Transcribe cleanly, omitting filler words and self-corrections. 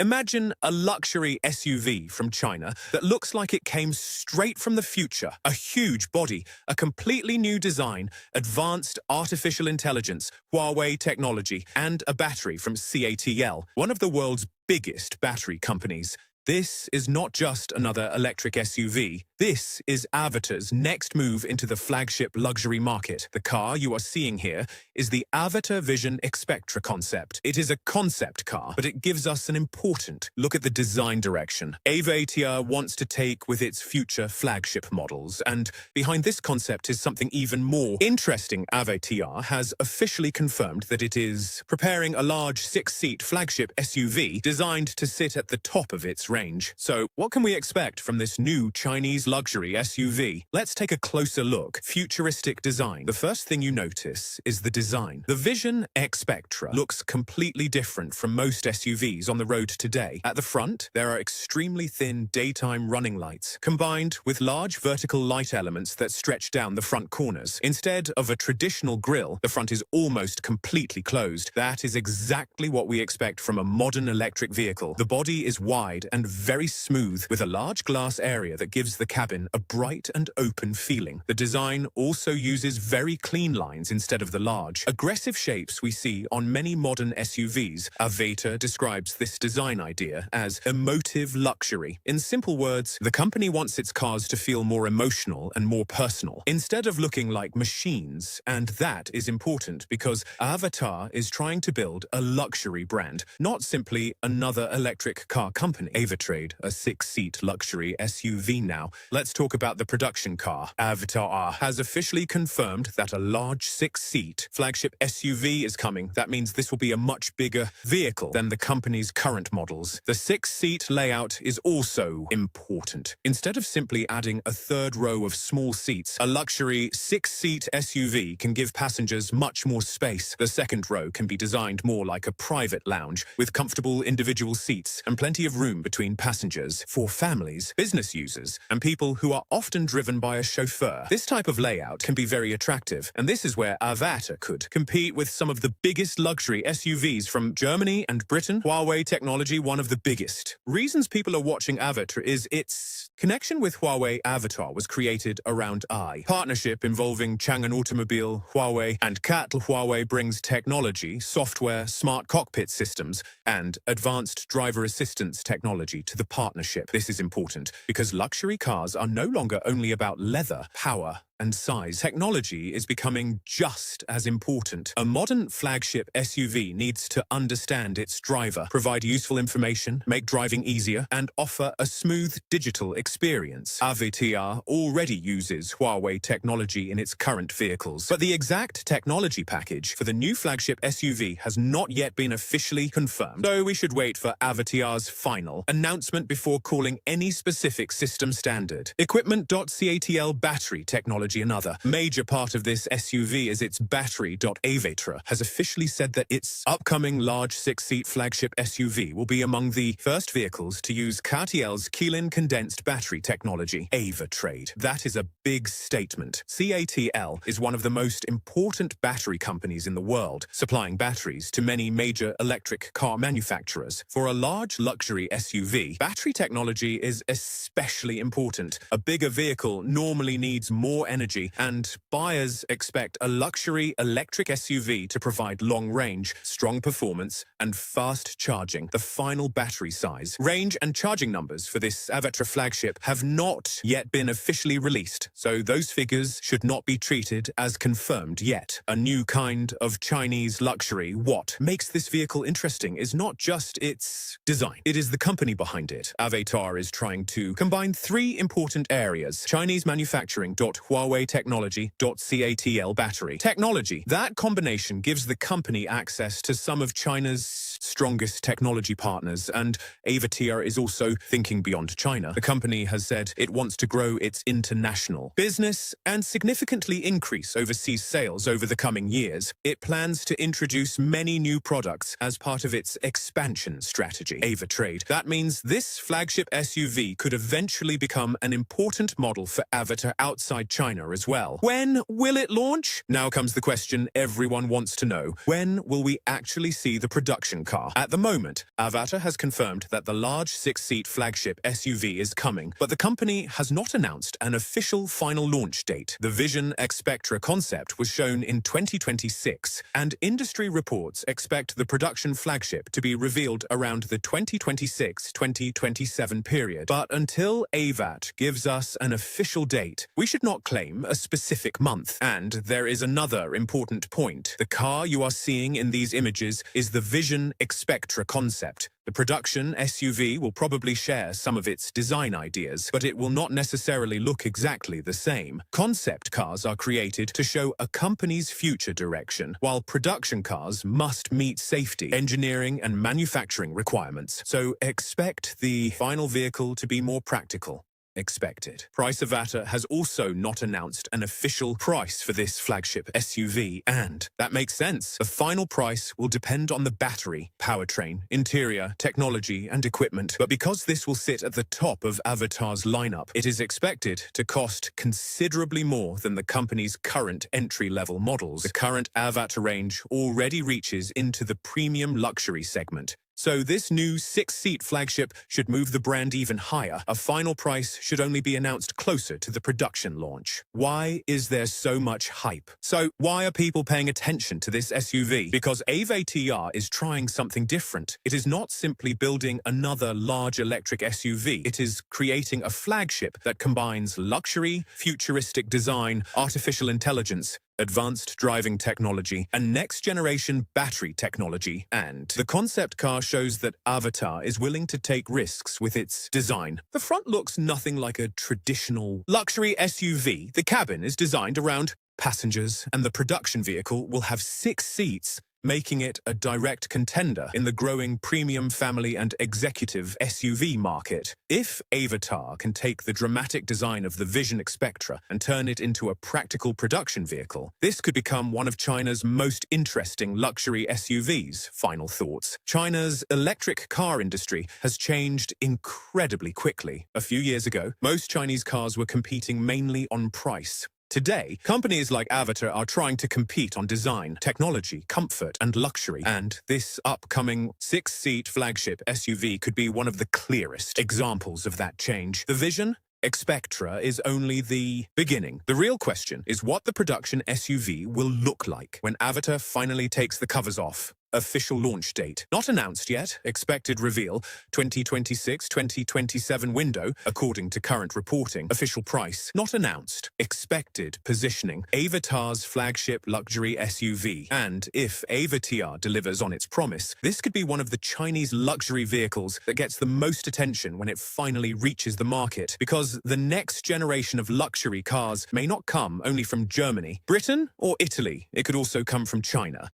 Imagine a luxury SUV from China that looks like it came straight from the future. A huge body, a completely new design, advanced artificial intelligence, Huawei technology, and a battery from CATL, one of the world's biggest battery companies. This is not just another electric SUV. This is AVATR's next move into the flagship luxury market. The car you are seeing here is the AVATR VISION XPECTRA concept. It is a concept car, but it gives us an important look at the design direction AVATR wants to take with its future flagship models. And behind this concept is something even more interesting. AVATR has officially confirmed that it is preparing a large 6-seat flagship SUV designed to sit at the top of its range. So what can we expect from this new Chinese luxury SUV? Let's take a closer look. Futuristic design. The first thing you notice is the design. The Vision XPECTRA looks completely different from most SUVs on the road today. At the front, there are extremely thin daytime running lights, combined with large vertical light elements that stretch down the front corners. Instead of a traditional grille, the front is almost completely closed. That is exactly what we expect from a modern electric vehicle. The body is wide and very smooth, with a large glass area that gives the cabin a bright and open feeling. The design also uses very clean lines instead of the large, aggressive shapes we see on many modern SUVs. AVATR describes this design idea as emotive luxury. In simple words, the company wants its cars to feel more emotional and more personal, instead of looking like machines. And that is important because AVATR is trying to build a luxury brand, not simply another electric car company. AVATR, a 6-seat luxury SUV now. Let's talk about the production car. AVATR has officially confirmed that a large 6-seat flagship SUV is coming. That means this will be a much bigger vehicle than the company's current models. The 6-seat layout is also important. Instead of simply adding a third row of small seats, a luxury 6-seat SUV can give passengers much more space. The second row can be designed more like a private lounge, with comfortable individual seats and plenty of room between passengers. For families, business users, and people who are often driven by a chauffeur, this type of layout can be very attractive, and this is where AVATR could compete with some of the biggest luxury SUVs from Germany and Britain. Huawei technology, one of the biggest. Reasons people are watching AVATR is its connection with Huawei. AVATR was created around partnership involving Chang'an Automobile, Huawei, and CATL. Huawei brings technology, software, smart cockpit systems, and advanced driver assistance technology to the partnership. This is important because luxury cars are no longer only about leather, power, and size. Technology is becoming just as important. A modern flagship SUV needs to understand its driver, provide useful information, make driving easier, and offer a smooth digital experience. AVATR already uses Huawei technology in its current vehicles, but the exact technology package for the new flagship SUV has not yet been officially confirmed, so we should wait for AVATR's final announcement before calling any specific system standard. Equipment.catl battery technology. Another major part of this SUV is its battery. AVATR has officially said that its upcoming large 6-seat flagship SUV will be among the first vehicles to use CATL's Keelan condensed battery technology. AVATR. That is a big statement. CATL is one of the most important battery companies in the world, supplying batteries to many major electric car manufacturers. For a large luxury SUV, battery technology is especially important. A bigger vehicle normally needs more energy, and buyers expect a luxury electric SUV to provide long range, strong performance, and fast charging. The final battery size, range, and charging numbers for this AVATR flagship have not yet been officially released, so those figures should not be treated as confirmed yet. A new kind of Chinese luxury. What makes this vehicle interesting is not just its design, it is the company behind it. AVATR is trying to combine 3 important areas: Chinese manufacturing, Huawei technology, CATL battery technology. That combination gives the company access to some of China's strongest technology partners, and AVATR is also thinking beyond China. The company has said it wants to grow its international business and significantly increase overseas sales over the coming years. It plans to introduce many new products as part of its expansion strategy. AVATR. That means means this flagship SUV could eventually become an important model for AVATR outside China as well. When will it launch? Now comes the question everyone wants to know. When will we actually see the production car? At the moment, AVATR has confirmed that the large 6-seat flagship SUV is coming, but the company has not announced an official final launch date. The Vision XPECTRA concept was shown in 2026, and industry reports expect the production flagship to be revealed around the 2026-2027 period. But until AVAT gives us an official date, we should not claim a specific month. And there is another important point. The car you are seeing in these images is the Vision XPECTRA concept. The production SUV will probably share some of its design ideas, but it will not necessarily look exactly the same. Concept cars are created to show a company's future direction, while production cars must meet safety, engineering, and manufacturing requirements. So expect the final vehicle to be more practical. Expected. AVATR has also not announced an official price for this flagship SUV, and that makes sense. The final price will depend on the battery, powertrain, interior, technology, and equipment. But because this will sit at the top of AVATR's lineup, it is expected to cost considerably more than the company's current entry-level models. The current AVATR range already reaches into the premium luxury segment. So this new 6-seat flagship should move the brand even higher. A final price should only be announced closer to the production launch. Why is there so much hype? So why are people paying attention to this SUV? Because AVATR is trying something different. It is not simply building another large electric SUV. It is creating a flagship that combines luxury, futuristic design, artificial intelligence, advanced driving technology, and next-generation battery technology. And the concept car shows that AVATR is willing to take risks with its design. The front looks nothing like a traditional luxury SUV. The cabin is designed around passengers, and the production vehicle will have 6 seats, making it a direct contender in the growing premium family and executive SUV market. If AVATR can take the dramatic design of the Vision XPECTRA and turn it into a practical production vehicle, this could become one of China's most interesting luxury SUVs. Final thoughts. China's electric car industry has changed incredibly quickly. A few years ago, most Chinese cars were competing mainly on price. Today, companies like AVATR are trying to compete on design, technology, comfort, and luxury. And this upcoming 6-seat flagship SUV could be one of the clearest examples of that change. The Vision XPECTRA is only the beginning. The real question is what the production SUV will look like when AVATR finally takes the covers off. Official launch date. Not announced yet. Expected reveal 2026-2027 window, according to current reporting. Official price. Not announced. Expected positioning. AVATR's flagship luxury SUV. And if AVATR delivers on its promise, this could be one of the Chinese luxury vehicles that gets the most attention when it finally reaches the market. Because the next generation of luxury cars may not come only from Germany, Britain, or Italy. It could also come from China.